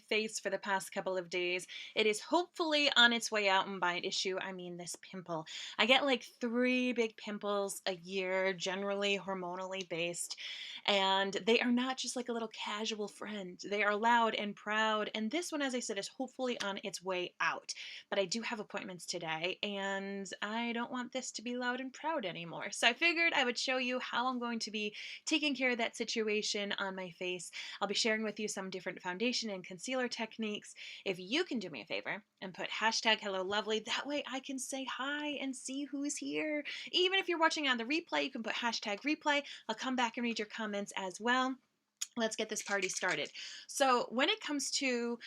Face for the past couple of days. It is hopefully on its way out, and by issue, I mean this pimple. I get like 3 big pimples a year, generally hormonally based, and they are not just like a little casual friend. They are loud and proud, and this one, as I said, is hopefully on its way out. But I do have appointments today, and I don't want this to be loud and proud anymore. So I figured I would show you how I'm going to be taking care of that situation on my face. I'll be sharing with you some different foundation and concealer techniques. If you can do me a favor and put hashtag hello lovely, that way I can say hi and see who's here. Even if you're watching on the replay, you can put hashtag replay. I'll come back and read your comments as well. Let's get this party started. So when it comes to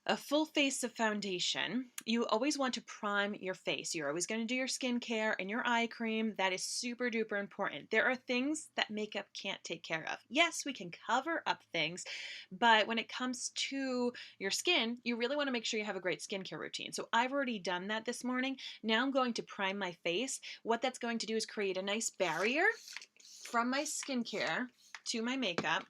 a full face of foundation, you always want to prime your face. You're always going to do your skincare and your eye cream. That is super duper important. There are things that makeup can't take care of. Yes, we can cover up things, but when it comes to your skin, you really want to make sure you have a great skincare routine. So I've already done that this morning. Now I'm going to prime my face. What that's going to do is create a nice barrier from my skincare to my makeup.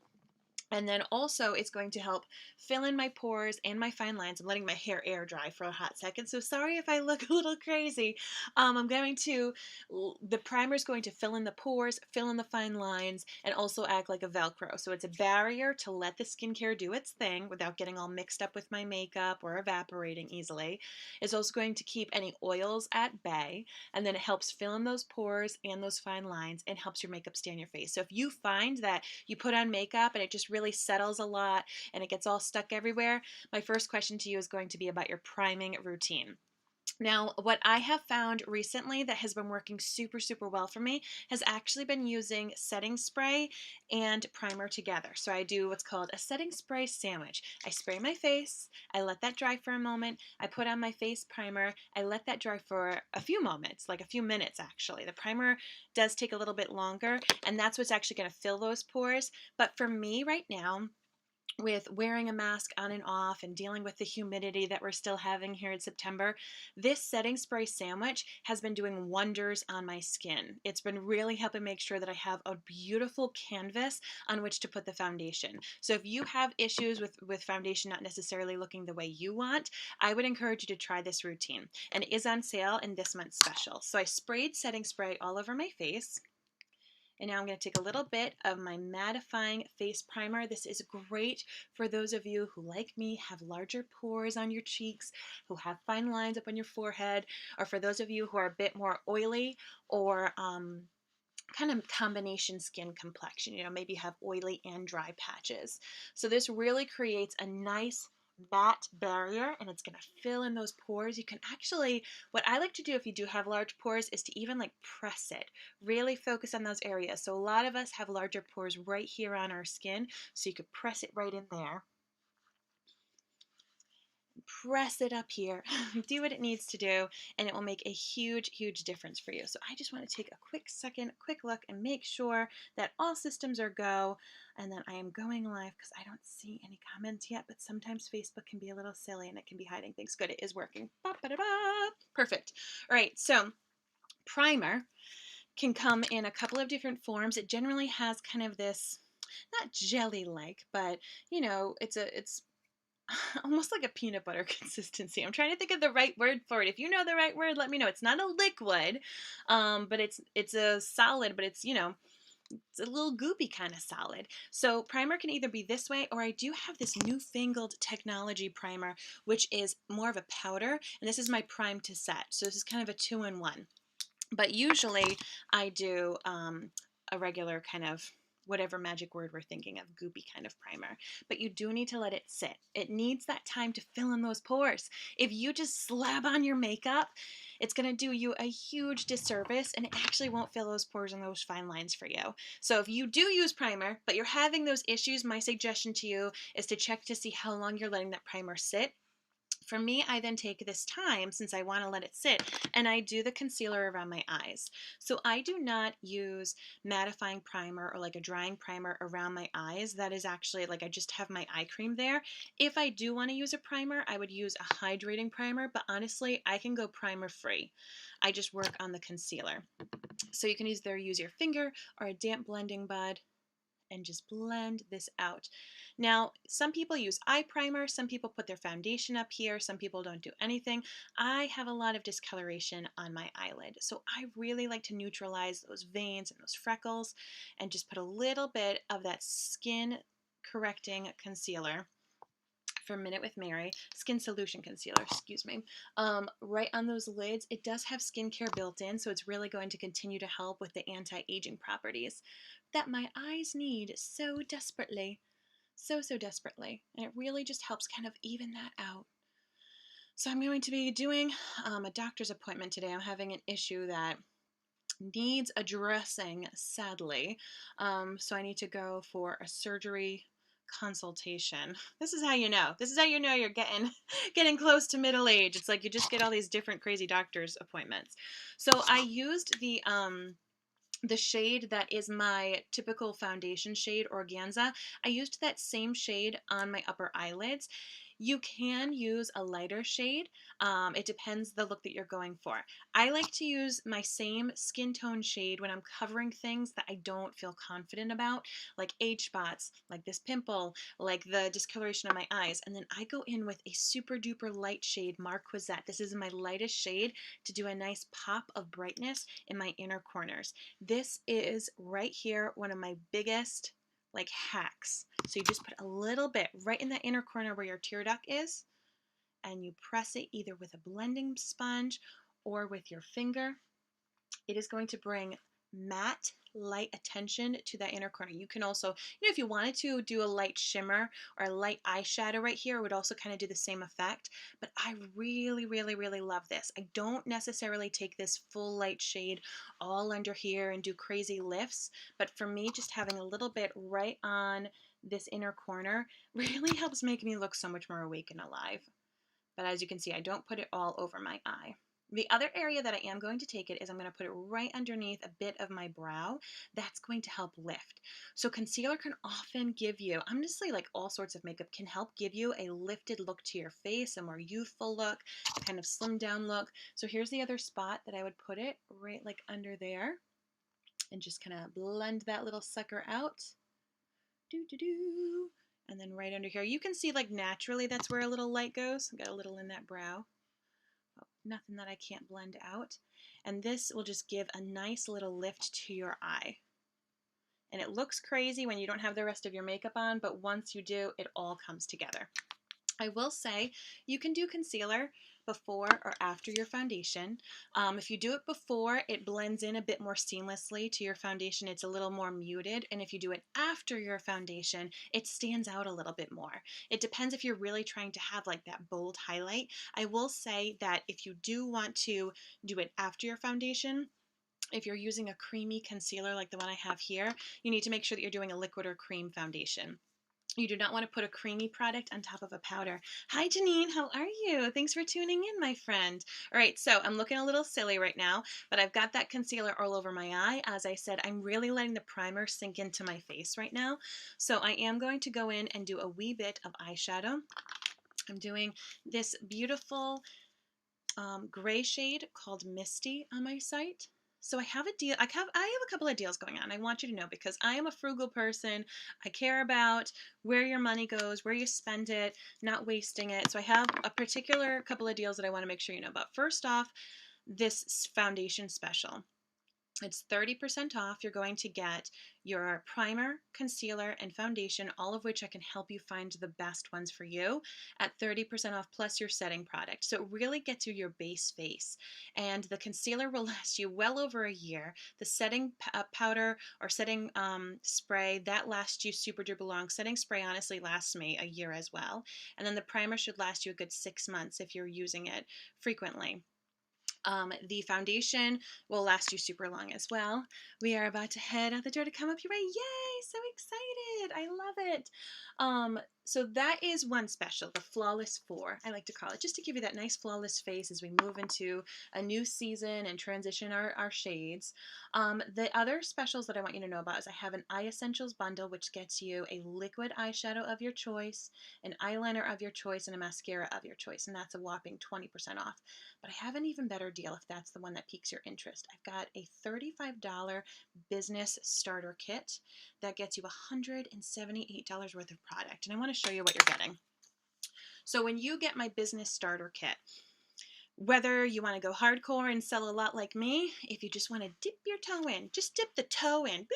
And then also it's going to help fill in my pores and my fine lines. I'm letting my hair air dry for a hot second, so sorry if I look a little crazy. The primer is going to fill in the pores, fill in the fine lines, and also act like a Velcro. So it's a barrier to let the skincare do its thing without getting all mixed up with my makeup or evaporating easily. It's also going to keep any oils at bay, and then it helps fill in those pores and those fine lines and helps your makeup stay on your face. So if you find that you put on makeup and it just really settles a lot and it gets all stuck everywhere, my first question to you is going to be about your priming routine. Now, what I have found recently that has been working super, super well for me has actually been using setting spray and primer together. So I do what's called a setting spray sandwich. I spray my face, I let that dry for a moment, I put on my face primer, I let that dry for a few moments, like a few minutes actually. The primer does take a little bit longer, and that's what's actually going to fill those pores. But for me right now, with wearing a mask on and off and dealing with the humidity that we're still having here in September, this setting spray sandwich has been doing wonders on my skin. It's been really helping make sure that I have a beautiful canvas on which to put the foundation. So if you have issues with foundation not necessarily looking the way you want, I would encourage you to try this routine. And it is on sale in this month's special. So I sprayed setting spray all over my face. And now I'm going to take a little bit of my Mattifying face primer. This is great for those of you who, like me, have larger pores on your cheeks, who have fine lines up on your forehead, or for those of you who are a bit more oily or kind of combination skin complexion. Maybe you have oily and dry patches. So this really creates a nice matte barrier, and it's going to fill in those pores. You can actually, what I like to do if you do have large pores is to even like press it, really focus on those areas. So a lot of us have larger pores right here on our skin, so you could press it right in there, press it up here, do what it needs to do, and it will make a huge, huge difference for you. So I just want to take a quick second, quick look, and make sure that all systems are go. And then I am going live because I don't see any comments yet, but sometimes Facebook can be a little silly and it can be hiding things. Good, it is working. Ba-ba-da-ba. Perfect. All right, so primer can come in a couple of different forms. It generally has kind of this, not jelly-like, but it's almost like a peanut butter consistency. I'm trying to think of the right word for it. If you know the right word, let me know. It's not a liquid, but it's a solid, but it's a little goopy kind of solid. So primer can either be this way, or I do have this newfangled technology primer, which is more of a powder, and this is my prime to set. So this is kind of a 2-in-1. But usually I do a regular kind of whatever magic word we're thinking of, goopy kind of primer. But you do need to let it sit. It needs that time to fill in those pores. If you just slab on your makeup, it's going to do you a huge disservice, and it actually won't fill those pores and those fine lines for you. So if you do use primer, but you're having those issues, my suggestion to you is to check to see how long you're letting that primer sit. For me, I then take this time, since I want to let it sit, and I do the concealer around my eyes. So I do not use mattifying primer or like a drying primer around my eyes. That is actually like I just have my eye cream there. If I do want to use a primer, I would use a hydrating primer, but honestly, I can go primer free. I just work on the concealer. So you can either use your finger or a damp blending bud and just blend this out. Now, some people use eye primer, some people put their foundation up here, some people don't do anything. I have a lot of discoloration on my eyelid, so I really like to neutralize those veins and those freckles and just put a little bit of that skin correcting concealer for Minute with Mary, Skin Solution Concealer, excuse me, right on those lids. It does have skincare built in, so it's really going to continue to help with the anti-aging properties that my eyes need so desperately, so desperately. And it really just helps kind of even that out. So I'm going to be doing a doctor's appointment today. I'm having an issue that needs addressing, sadly. So I need to go for a surgery consultation. This is how you know. This is how you know you're getting getting close to middle age. It's like you just get all these different crazy doctor's appointments. So I used the shade that is my typical foundation shade, Organza. I used that same shade on my upper eyelids. You can use a lighter shade. It depends the look that you're going for. I like to use my same skin tone shade when I'm covering things that I don't feel confident about, like age spots, like this pimple, like the discoloration of my eyes. And then I go in with a super duper light shade, Marquisette. This is my lightest shade to do a nice pop of brightness in my inner corners. This is right here one of my biggest like hacks. So you just put a little bit right in that inner corner where your tear duct is, and you press it either with a blending sponge or with your finger. It is going to bring matte light attention to that inner corner. You can also, if you wanted to do a light shimmer or a light eyeshadow right here, it would also kind of do the same effect. But I really love this. I don't necessarily take this full light shade all under here and do crazy lifts, but for me, just having a little bit right on this inner corner really helps make me look so much more awake and alive. But as you can see, I don't put it all over my eye. The other area that I am going to take it is I'm going to put it right underneath a bit of my brow. That's going to help lift. So concealer can often give you, honestly, like all sorts of makeup can help give you a lifted look to your face, a more youthful look, kind of slimmed down look. So here's the other spot that I would put it, right like under there, and just kind of blend that little sucker out. And then right under here, you can see like naturally that's where a little light goes. Got a little in that brow. Nothing that I can't blend out. And this will just give a nice little lift to your eye. And it looks crazy when you don't have the rest of your makeup on, but once you do, it all comes together. I will say you can do concealer before or after your foundation. If you do it before, it blends in a bit more seamlessly to your foundation. It's a little more muted. And if you do it after your foundation, it stands out a little bit more. It depends if you're really trying to have like that bold highlight. I will say that if you do want to do it after your foundation, if you're using a creamy concealer like the one I have here, you need to make sure that you're doing a liquid or cream foundation. You do not want to put a creamy product on top of a powder. Hi, Janine. How are you? Thanks for tuning in, my friend. All right, so I'm looking a little silly right now, but I've got that concealer all over my eye. As I said, I'm really letting the primer sink into my face right now. So I am going to go in and do a wee bit of eyeshadow. I'm doing this beautiful gray shade called Misty on my site. So I have a deal. I have a couple of deals going on. I want you to know because I am a frugal person. I care about where your money goes, where you spend it, not wasting it. So I have a particular couple of deals that I want to make sure you know about. First off, this foundation special. It's 30% off. You're going to get your primer, concealer, and foundation, all of which I can help you find the best ones for you at 30% off plus your setting product. So it really gets you your base face. And the concealer will last you well over a year. The setting powder or setting spray, that lasts you super duper long. Setting spray honestly lasts me a year as well. And then the primer should last you a good 6 months if you're using it frequently. The foundation will last you super long as well. We are about to head out the door to come up your way. Yay! So excited! I love it. So that is one special, the Flawless 4, I like to call it, just to give you that nice flawless face as we move into a new season and transition our shades. The other specials that I want you to know about is I have an Eye Essentials bundle, which gets you a liquid eyeshadow of your choice, an eyeliner of your choice, and a mascara of your choice, and that's a whopping 20% off. But I have an even better deal if that's the one that piques your interest. I've got a $35 business starter kit that gets you $178 worth of product. And I want to show you what you're getting. So when you get my business starter kit, whether you want to go hardcore and sell a lot like me, if you just want to dip your toe in, just dip the toe in,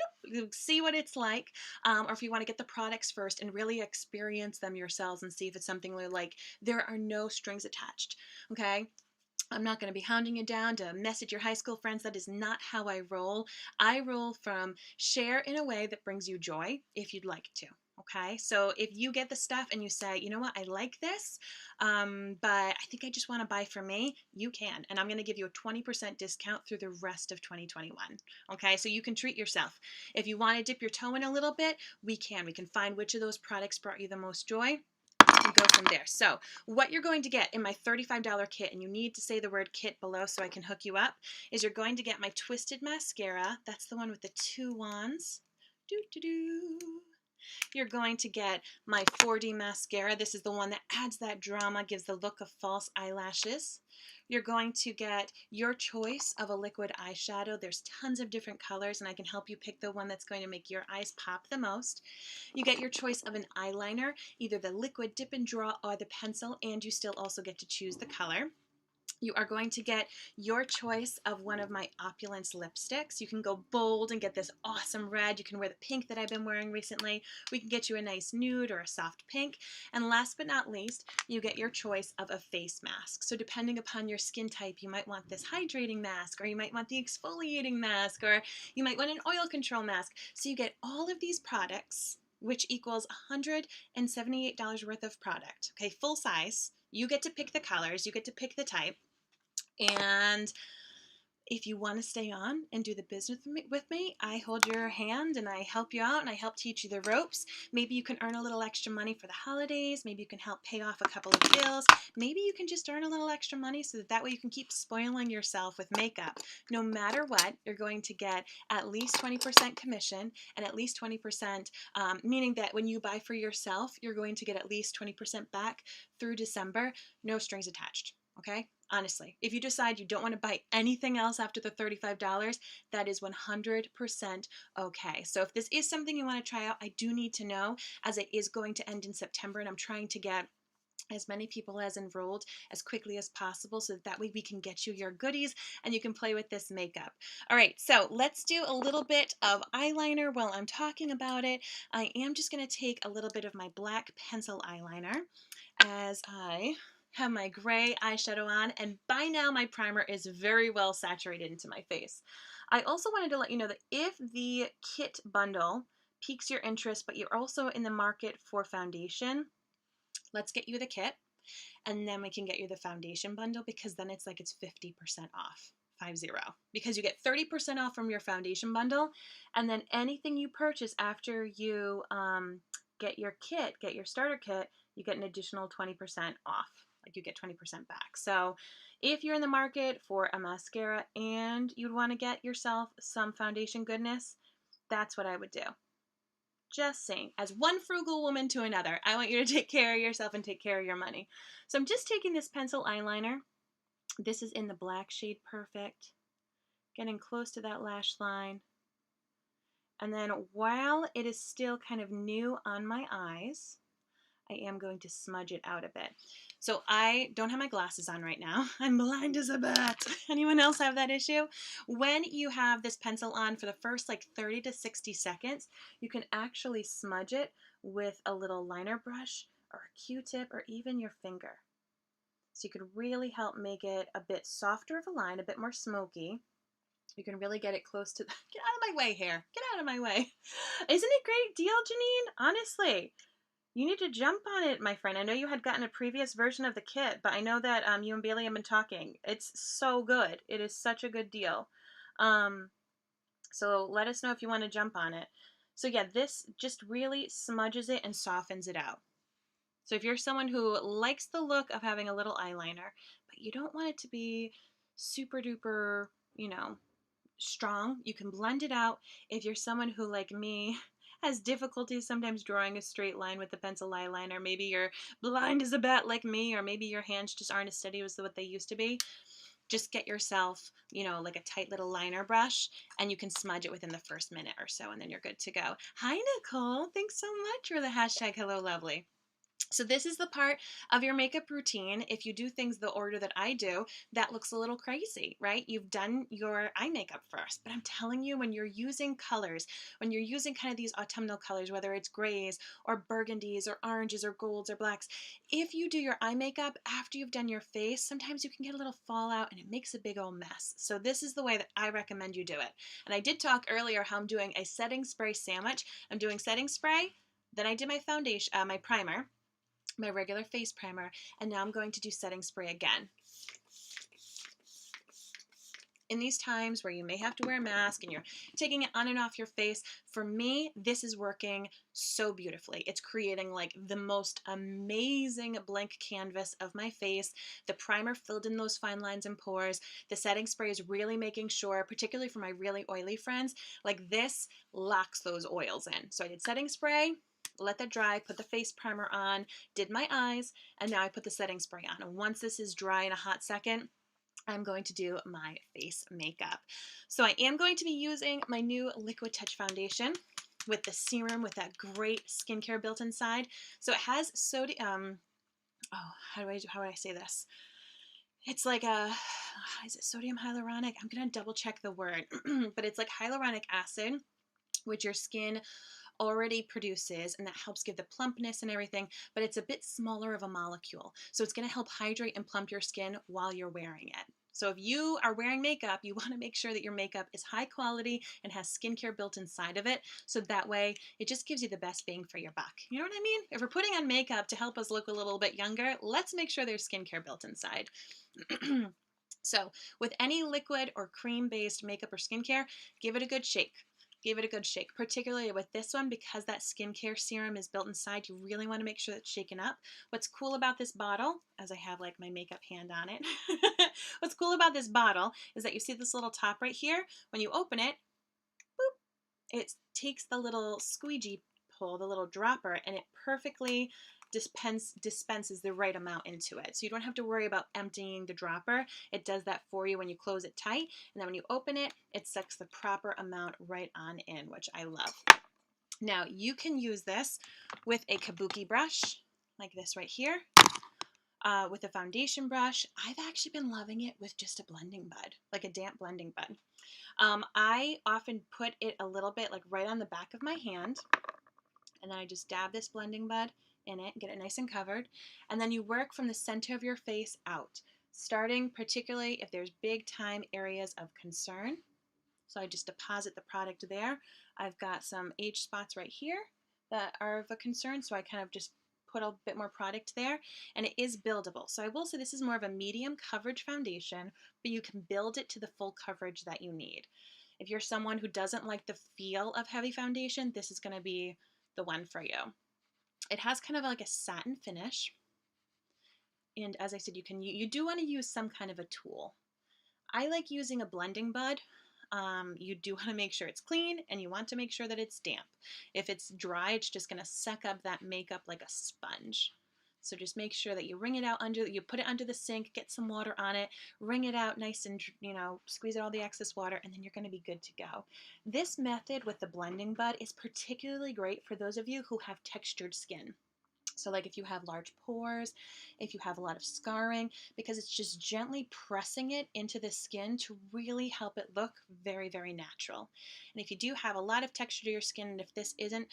see what it's like, or if you want to get the products first and really experience them yourselves and see if it's something like, there are no strings attached, okay? I'm not going to be hounding you down to message your high school friends. That is not how I roll. I roll from share in a way that brings you joy if you'd like to. Okay, so if you get the stuff and you say, you know what, I like this, but I think I just want to buy for me, you can. And I'm going to give you a 20% discount through the rest of 2021. Okay, so you can treat yourself. If you want to dip your toe in a little bit, we can. We can find which of those products brought you the most joy and go from there. So what you're going to get in my $35 kit, and you need to say the word kit below so I can hook you up, is you're going to get my Twisted Mascara. That's the one with the 2 wands. You're going to get my 4D mascara. This is the one that adds that drama, gives the look of false eyelashes. You're going to get your choice of a liquid eyeshadow. There's tons of different colors, and I can help you pick the one that's going to make your eyes pop the most. You get your choice of an eyeliner, either the liquid dip and draw or the pencil, and you still also get to choose the color. You are going to get your choice of one of my Opulence lipsticks. You can go bold and get this awesome red. You can wear the pink that I've been wearing recently. We can get you a nice nude or a soft pink. And last but not least, you get your choice of a face mask. So depending upon your skin type, you might want this hydrating mask, or you might want the exfoliating mask, or you might want an oil control mask. So you get all of these products, which equals $178 worth of product. Okay, full size. You get to pick the colors, you get to pick the type. And if you want to stay on and do the business with me, I hold your hand and I help you out and I help teach you the ropes. Maybe you can earn a little extra money for the holidays. Maybe you can help pay off a couple of bills. Maybe you can just earn a little extra money so that way you can keep spoiling yourself with makeup. No matter what, you're going to get at least 20% commission and at least 20%, meaning that when you buy for yourself, you're going to get at least 20% back through December, no strings attached. Okay? Honestly, if you decide you don't want to buy anything else after the $35, that is 100% okay. So if this is something you want to try out, I do need to know, as it is going to end in September and I'm trying to get as many people as enrolled as quickly as possible so that way we can get you your goodies and you can play with this makeup. All right, so let's do a little bit of eyeliner while I'm talking about it. I am just going to take a little bit of my black pencil eyeliner as I have my gray eyeshadow on, and by now my primer is very well saturated into my face. I also wanted to let you know that if the kit bundle piques your interest, but you're also in the market for foundation, let's get you the kit, and then we can get you the foundation bundle, because then it's 50% off. 50, because you get 30% off from your foundation bundle, and then anything you purchase after you get your kit, get your starter kit, you get an additional 20% off. You get 20% back. So if you're in the market for a mascara and you'd want to get yourself some foundation goodness, that's what I would do. Just saying, as one frugal woman to another, I want you to take care of yourself and take care of your money. So I'm just taking this pencil eyeliner. This is in the black shade Perfect, getting close to that lash line. And then while it is still kind of new on my eyes, I am going to smudge it out a bit. So I don't have my glasses on right now. I'm blind as a bat. Anyone else have that issue? When you have this pencil on for the first 30 to 60 seconds, you can actually smudge it with a little liner brush or a Q-tip or even your finger. So you could really help make it a bit softer of a line, a bit more smoky. You can really get it close to the, get out of my way, hair. Get out of my way. Isn't it a great deal, Janine? Honestly. You need to jump on it, my friend. I know you had gotten a previous version of the kit, but I know that you and Bailey have been talking. It's so good. It is such a good deal. So let us know if you want to jump on it. So yeah, this just really smudges it and softens it out. So if you're someone who likes the look of having a little eyeliner, but you don't want it to be super duper, strong, you can blend it out. If you're someone who, like me, has difficulties sometimes drawing a straight line with the pencil eyeliner, maybe you're blind as a bat like me, or maybe your hands just aren't as steady as what they used to be, just get yourself, like a tight little liner brush, and you can smudge it within the first minute or so, and then you're good to go. Hi, Nicole. Thanks so much for the hashtag Hello Lovely. So this is the part of your makeup routine. If you do things the order that I do, that looks a little crazy, right? You've done your eye makeup first, but I'm telling you, when you're using colors, when you're using kind of these autumnal colors, whether it's grays or burgundies or oranges or golds or blacks, if you do your eye makeup after you've done your face, sometimes you can get a little fallout and it makes a big old mess. So this is the way that I recommend you do it. And I did talk earlier how I'm doing a setting spray sandwich. I'm doing setting spray, then I did my foundation, my primer, my regular face primer, and now I'm going to do setting spray again. In these times where you may have to wear a mask and you're taking it on and off your face, for me, this is working so beautifully. It's creating like the most amazing blank canvas of my face. The primer filled in those fine lines and pores. The setting spray is really making sure, particularly for my really oily friends, like this locks those oils in. So I did setting spray, let that dry, put the face primer on, did my eyes, and now I put the setting spray on. And once this is dry in a hot second, I'm going to do my face makeup. So I am going to be using my new Liquid Touch foundation with the serum with that great skincare built inside. So it has sodium, how would I say this? It's like is it sodium hyaluronic? I'm going to double check the word, but it's like hyaluronic acid, which your skin already produces, and that helps give the plumpness and everything, but it's a bit smaller of a molecule. So it's going to help hydrate and plump your skin while you're wearing it. So if you are wearing makeup, you want to make sure that your makeup is high quality and has skincare built inside of it. So that way it just gives you the best bang for your buck. You know what I mean? If we're putting on makeup to help us look a little bit younger, let's make sure there's skincare built inside. So with any liquid or cream-based makeup or skincare, give it a good shake. Give it a good shake, particularly with this one, because that skincare serum is built inside. You really want to make sure it's shaken up. What's cool about this bottle, as I have like my makeup hand on it, what's cool about this bottle is that you see this little top right here. When you open it, boop, it takes the little squeegee pull, the little dropper, and it perfectly dispenses the right amount into it. So you don't have to worry about emptying the dropper. It does that for you when you close it tight. And then when you open it, it sucks the proper amount right on in, which I love. Now you can use this with a kabuki brush, like this right here, with a foundation brush. I've actually been loving it with just a blending bud, like a damp blending bud. I often put it a little bit like right on the back of my hand, and then I just dab this blending bud in it, get it nice and covered, and then you work from the center of your face out, starting particularly if there's big time areas of concern. So I just deposit the product there. I've got some age spots right here that are of a concern, so I kind of just put a bit more product there, and it is buildable. So I will say this is more of a medium coverage foundation, but you can build it to the full coverage that you need. If you're someone who doesn't like the feel of heavy foundation, this is going to be the one for you. It has kind of like a satin finish. And as I said, you do want to use some kind of a tool. I like using a blending bud. You do want to make sure it's clean, and you want to make sure that it's damp. If it's dry, it's just going to suck up that makeup like a sponge. So just make sure that you wring it out you put it under the sink, get some water on it, wring it out nice and, squeeze out all the excess water, and then you're going to be good to go. This method with the blending bud is particularly great for those of you who have textured skin. So like if you have large pores, if you have a lot of scarring, because it's just gently pressing it into the skin to really help it look very, very natural. And if you do have a lot of texture to your skin, and if this isn't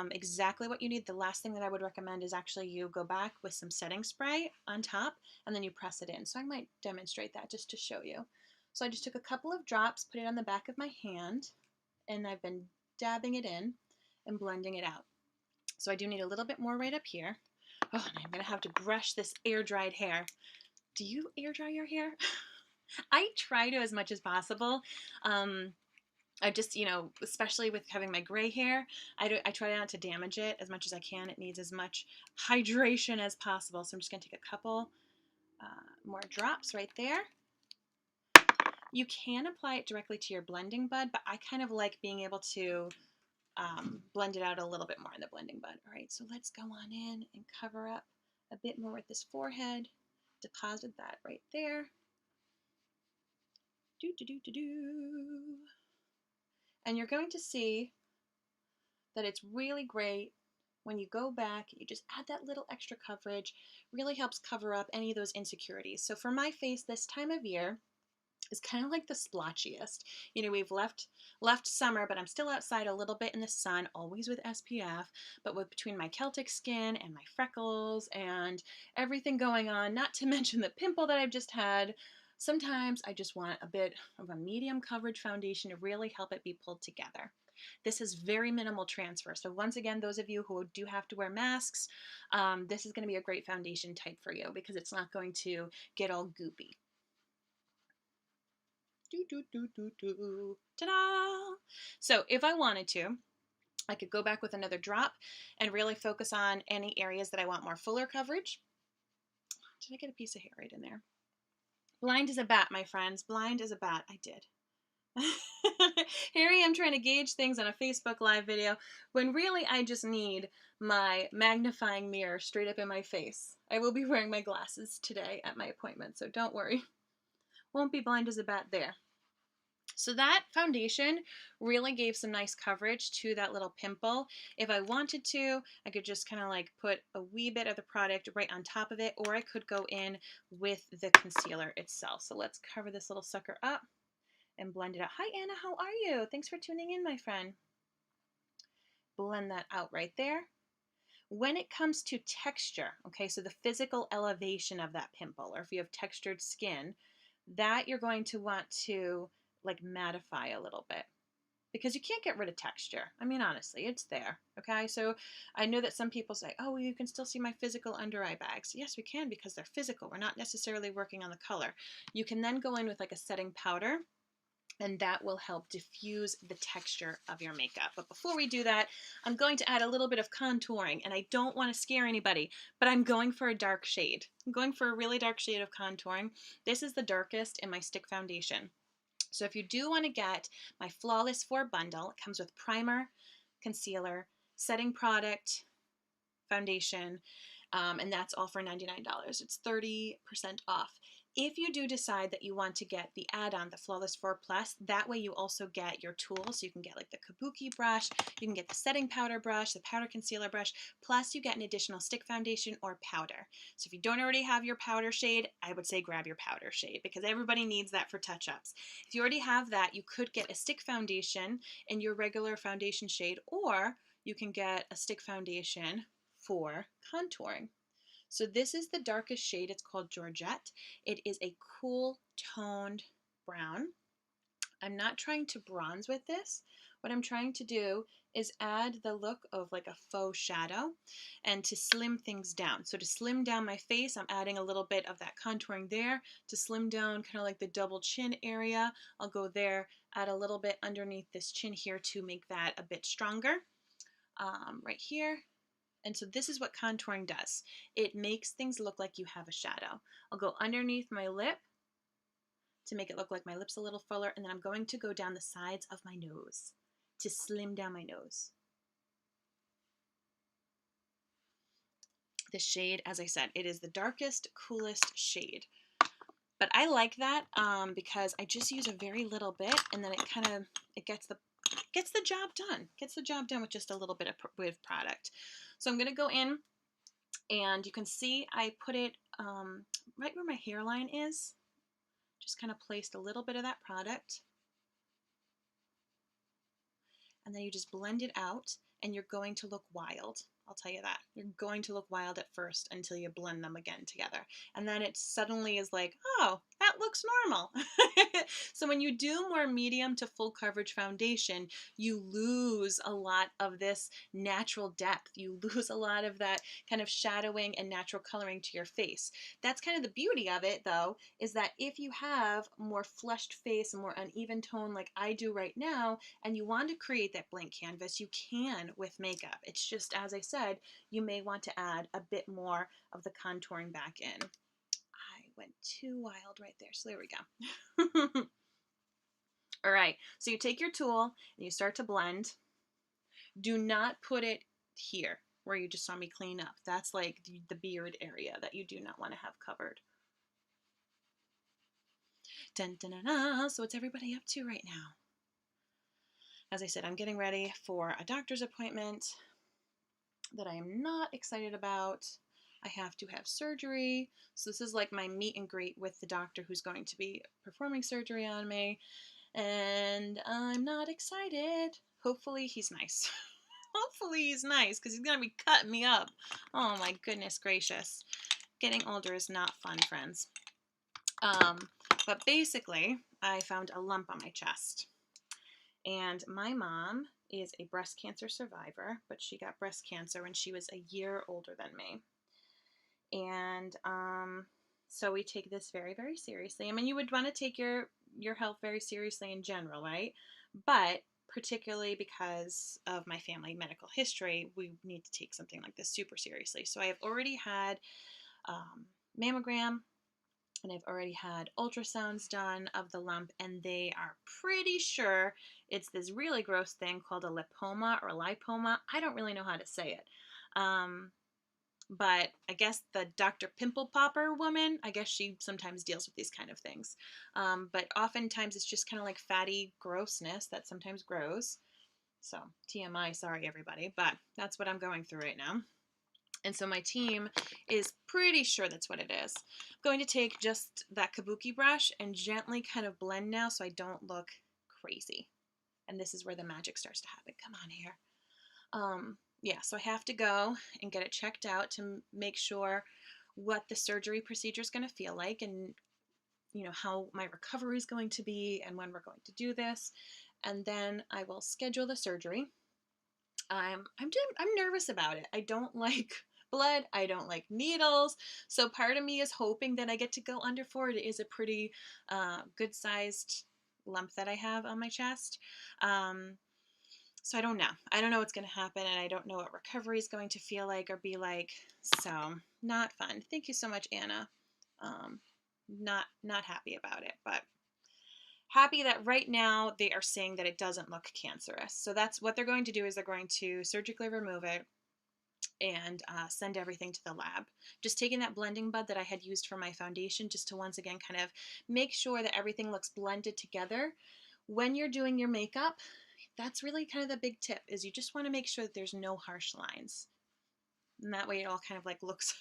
exactly what you need, the last thing that I would recommend is actually you go back with some setting spray on top, and then you press it in. So I might demonstrate that just to show you. So I just took a couple of drops, put it on the back of my hand, and I've been dabbing it in and blending it out. So I do need a little bit more right up here. Oh, and I'm going to have to brush this air-dried hair. Do you air-dry your hair? I try to as much as possible. I just, especially with having my gray hair, I try not to damage it as much as I can. It needs as much hydration as possible. So I'm just going to take a couple more drops right there. You can apply it directly to your blending bud, but I kind of like being able to blend it out a little bit more in the blending bud. All right, so let's go on in and cover up a bit more with this forehead. Deposit that right there. Do, do, do, do, do. And you're going to see that it's really great when you go back, you just add that little extra coverage, really helps cover up any of those insecurities. So for my face this time of year is kind of like the splotchiest. You know, we've left summer, but I'm still outside a little bit in the sun, always with SPF, but with between my Celtic skin and my freckles and everything going on, not to mention the pimple that I've just had, sometimes I just want a bit of a medium coverage foundation to really help it be pulled together. This is very minimal transfer. So once again, those of you who do have to wear masks, this is going to be a great foundation type for you because it's not going to get all goopy. Do, do, do, do, do. Ta-da! So if I wanted to, I could go back with another drop and really focus on any areas that I want more fuller coverage. Did I get a piece of hair right in there? Blind as a bat, my friends. Blind as a bat. I did. Here I am trying to gauge things on a Facebook Live video when really I just need my magnifying mirror straight up in my face. I will be wearing my glasses today at my appointment, so don't worry. Won't be blind as a bat there. So that foundation really gave some nice coverage to that little pimple. If I wanted to, I could just kind of like put a wee bit of the product right on top of it, or I could go in with the concealer itself. So let's cover this little sucker up and blend it out. Hi, Anna, how are you? Thanks for tuning in, my friend. Blend that out right there. When it comes to texture, okay, so the physical elevation of that pimple, or if you have textured skin, that you're going to want to like mattify a little bit because you can't get rid of texture. I mean, honestly, it's there, okay? So I know that some people say, oh, well, you can still see my physical under eye bags. Yes, we can because they're physical. We're not necessarily working on the color. You can then go in with like a setting powder and that will help diffuse the texture of your makeup. But before we do that, I'm going to add a little bit of contouring, and I don't want to scare anybody, but I'm going for a dark shade. I'm going for a really dark shade of contouring. This is the darkest in my stick foundation. So if you do want to get my Flawless 4 bundle, it comes with primer, concealer, setting product, foundation, and that's all for $99. It's 30% off. If you do decide that you want to get the add-on, the Flawless 4 Plus, that way you also get your tools. So you can get like the kabuki brush, you can get the setting powder brush, the powder concealer brush, plus you get an additional stick foundation or powder. So if you don't already have your powder shade, I would say grab your powder shade because everybody needs that for touch-ups. If you already have that, you could get a stick foundation in your regular foundation shade, or you can get a stick foundation for contouring. So this is the darkest shade. It's called Georgette. It is a cool toned brown. I'm not trying to bronze with this. What I'm trying to do is add the look of like a faux shadow and to slim things down. So to slim down my face, I'm adding a little bit of that contouring there. To slim down kind of like the double chin area, I'll go there, add a little bit underneath this chin here to make that a bit stronger. Right here. And so this is what contouring does. It makes things look like you have a shadow. I'll go underneath my lip to make it look like my lip's a little fuller, and then I'm going to go down the sides of my nose to slim down my nose. The shade, as I said, it is the darkest, coolest shade. But I like that because I just use a very little bit, and then it gets the job done. Gets the job done with just a little bit of product. So I'm going to go in, and you can see I put it right where my hairline is. Just kind of placed a little bit of that product. And then you just blend it out, and you're going to look wild. I'll tell you that. You're going to look wild at first until you blend them again together. And then it suddenly is like, oh, that looks normal. So when you do more medium to full coverage foundation, you lose a lot of this natural depth. You lose a lot of that kind of shadowing and natural coloring to your face. That's kind of the beauty of it, though, is that if you have more flushed face, a more uneven tone like I do right now, and you want to create that blank canvas, you can with makeup. It's just, as I said, you may want to add a bit more of the contouring back in. I went too wild right there, so there we go. All right, so you take your tool and you start to blend. Do not put it here where you just saw me clean up. That's like the beard area that you do not want to have covered. Dun, dun, dun, dun. So what's everybody up to right now? As I said, I'm getting ready for a doctor's appointment that I am not excited about. I have to have surgery. So this is like my meet and greet with the doctor who's going to be performing surgery on me. And I'm not excited. Hopefully he's nice. Hopefully he's nice because he's going to be cutting me up. Oh my goodness gracious. Getting older is not fun, friends. But basically, I found a lump on my chest. And my mom is a breast cancer survivor, but she got breast cancer when she was a year older than me. And so we take this very, very seriously. I mean, you would want to take your health very seriously in general, right? But particularly because of my family medical history, we need to take something like this super seriously. So I have already had mammogram, and I've already had ultrasounds done of the lump, and they are pretty sure it's this really gross thing called a lipoma or lipoma. I don't really know how to say it. But I guess the Dr. Pimple Popper woman, I guess she sometimes deals with these kind of things. But oftentimes it's just kind of like fatty grossness that sometimes grows. So TMI, sorry everybody, but that's what I'm going through right now. And so my team is pretty sure that's what it is. I'm going to take just that kabuki brush and gently kind of blend now so I don't look crazy. And this is where the magic starts to happen. Come on here. Yeah, so I have to go and get it checked out to make sure what the surgery procedure is going to feel like, and how my recovery is going to be and when we're going to do this. And then I will schedule the surgery. I'm nervous about it. I don't like blood. I don't like needles. So part of me is hoping that I get to go under for it. It is a pretty good sized lump that I have on my chest. So I don't know. I don't know what's going to happen, and I don't know what recovery is going to feel like or be like. So not fun. Thank you so much, Anna. Not happy about it, but happy that right now they are saying that it doesn't look cancerous. So that's what they're going to do, is they're going to surgically remove it and send everything to the lab. Just taking that blending bud that I had used for my foundation just to once again kind of make sure that everything looks blended together. When you're doing your makeup, that's really kind of the big tip, is you just want to make sure that there's no harsh lines. And that way it all kind of like looks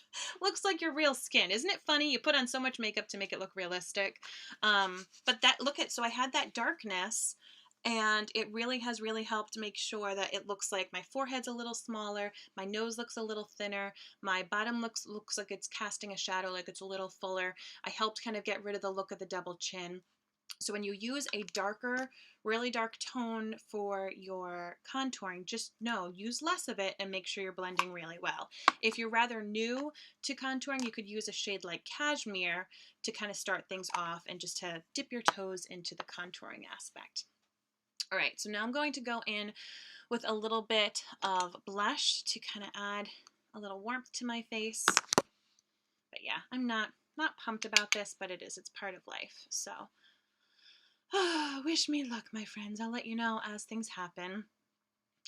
like your real skin. Isn't it funny? You put on so much makeup to make it look realistic. But so I had that darkness, and it has really helped make sure that it looks like my forehead's a little smaller, my nose looks a little thinner, my bottom looks like it's casting a shadow, like it's a little fuller. I helped kind of get rid of the look of the double chin. So when you use a darker, really dark tone for your contouring, just use less of it and make sure you're blending really well. If you're rather new to contouring, you could use a shade like Cashmere to kind of start things off and just to dip your toes into the contouring aspect. All right, so now I'm going to go in with a little bit of blush to kind of add a little warmth to my face. But yeah, I'm not pumped about this, but it's part of life. So wish me luck, my friends. I'll let you know as things happen.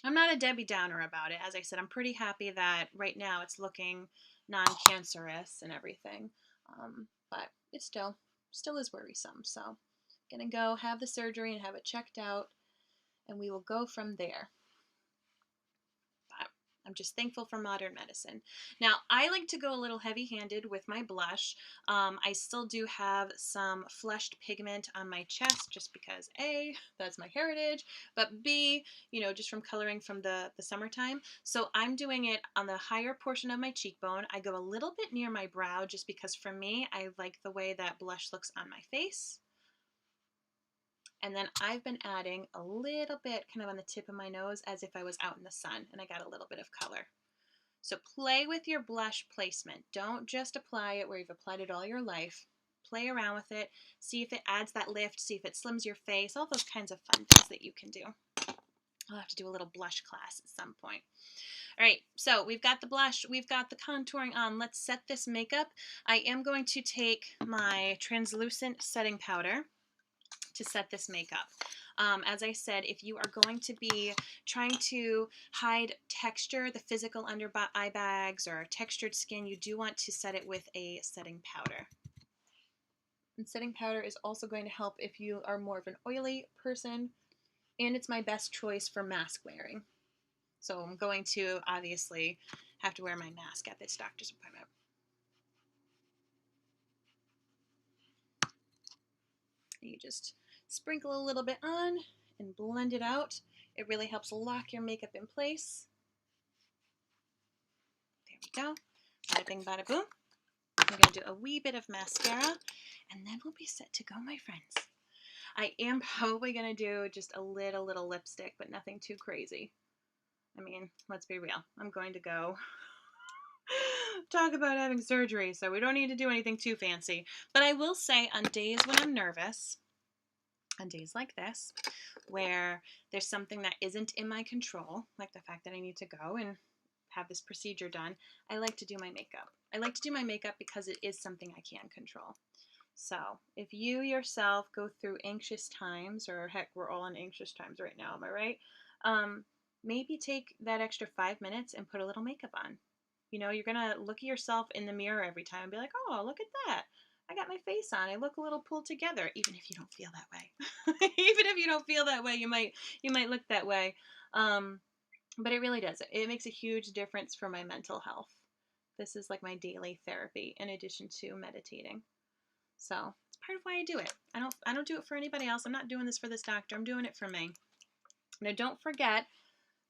I'm not a Debbie Downer about it. As I said, I'm pretty happy that right now it's looking non-cancerous and everything. But it still is worrisome. So I'm going to go have the surgery and have it checked out, and we will go from there. But I'm just thankful for modern medicine. Now, I like to go a little heavy-handed with my blush. I still do have some flushed pigment on my chest just because A, that's my heritage, but B, just from coloring from the summertime. So I'm doing it on the higher portion of my cheekbone. I go a little bit near my brow just because for me, I like the way that blush looks on my face. And then I've been adding a little bit kind of on the tip of my nose as if I was out in the sun, and I got a little bit of color. So play with your blush placement. Don't just apply it where you've applied it all your life. Play around with it. See if it adds that lift. See if it slims your face. All those kinds of fun things that you can do. I'll have to do a little blush class at some point. All right, so we've got the blush, we've got the contouring on. Let's set this makeup. I am going to take my translucent setting powder to set this makeup. As I said, if you are going to be trying to hide texture, the physical under eye bags or textured skin, you do want to set it with a setting powder. And setting powder is also going to help if you are more of an oily person, and it's my best choice for mask wearing. So I'm going to obviously have to wear my mask at this doctor's appointment. You just sprinkle a little bit on and blend it out. It really helps lock your makeup in place. There we go. Bada bing, bada boom. We're going to do a wee bit of mascara, and then we'll be set to go, my friends. I am probably going to do just a little lipstick, but nothing too crazy. I mean, let's be real. I'm going to go talk about having surgery, so we don't need to do anything too fancy. But I will say, on days when I'm nervous, on days like this, where there's something that isn't in my control, like the fact that I need to go and have this procedure done, I like to do my makeup. I like to do my makeup because it is something I can control. So if you yourself go through anxious times, or heck, we're all in anxious times right now, am I right? Maybe take that extra 5 minutes and put a little makeup on. You know, you're going to look at yourself in the mirror every time and be like, oh, look at that. I got my face on. I look a little pulled together, even if you don't feel that way. Even if you don't feel that way, you might look that way. But it really does. It makes a huge difference for my mental health. This is like my daily therapy in addition to meditating. So it's part of why I do it. I don't do it for anybody else. I'm not doing this for this doctor. I'm doing it for me. Now don't forget,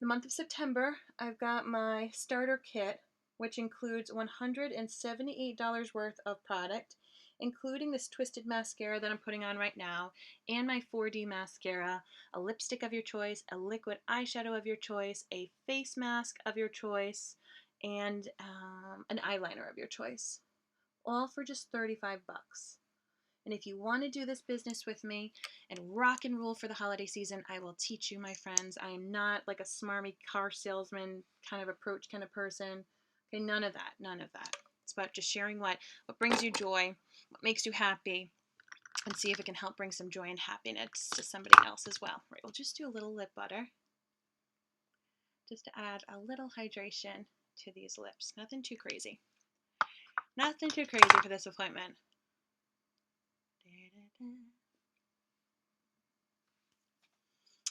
the month of September, I've got my starter kit, which includes $178 worth of product, including this twisted mascara that I'm putting on right now, and my 4D mascara, a lipstick of your choice, a liquid eyeshadow of your choice, a face mask of your choice, and an eyeliner of your choice. All for just 35 bucks. And if you want to do this business with me and rock and roll for the holiday season, I will teach you, my friends. I am not like a smarmy car salesman kind of approach kind of person. Okay, none of that, none of that. It's about just sharing what brings you joy, what makes you happy, and see if it can help bring some joy and happiness to somebody else as well. Right, we'll just do a little lip butter just to add a little hydration to these lips. Nothing too crazy. Nothing too crazy for this appointment.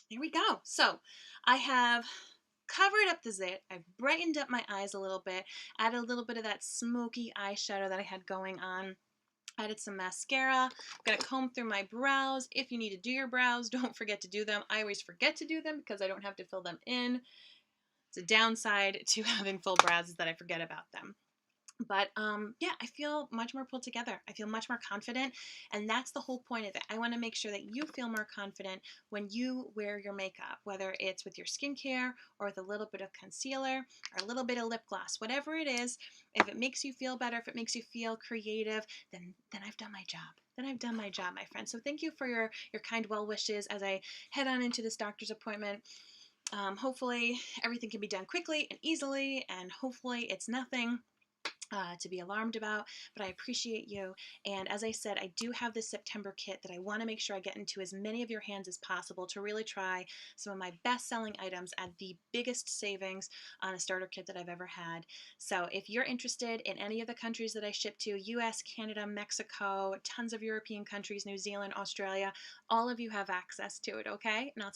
There we go. So I have covered up the zit. I've brightened up my eyes a little bit, added a little bit of that smoky eyeshadow that I had going on. Added some mascara. I'm going to comb through my brows. If you need to do your brows, don't forget to do them. I always forget to do them because I don't have to fill them in. It's a downside to having full brows is that I forget about them. But yeah, I feel much more pulled together. I feel much more confident. And that's the whole point of it. I want to make sure that you feel more confident when you wear your makeup, whether it's with your skincare or with a little bit of concealer or a little bit of lip gloss, whatever it is. If it makes you feel better, if it makes you feel creative, then I've done my job. Then I've done my job, my friend. So thank you for your kind well wishes as I head on into this doctor's appointment. Hopefully everything can be done quickly and easily, and hopefully it's nothing to be alarmed about, but I appreciate you. And as I said, I do have this September kit that I want to make sure I get into as many of your hands as possible to really try some of my best-selling items at the biggest savings on a starter kit that I've ever had. So if you're interested in any of the countries that I ship to, US, Canada, Mexico, tons of European countries, New Zealand, Australia, all of you have access to it, okay? And I'll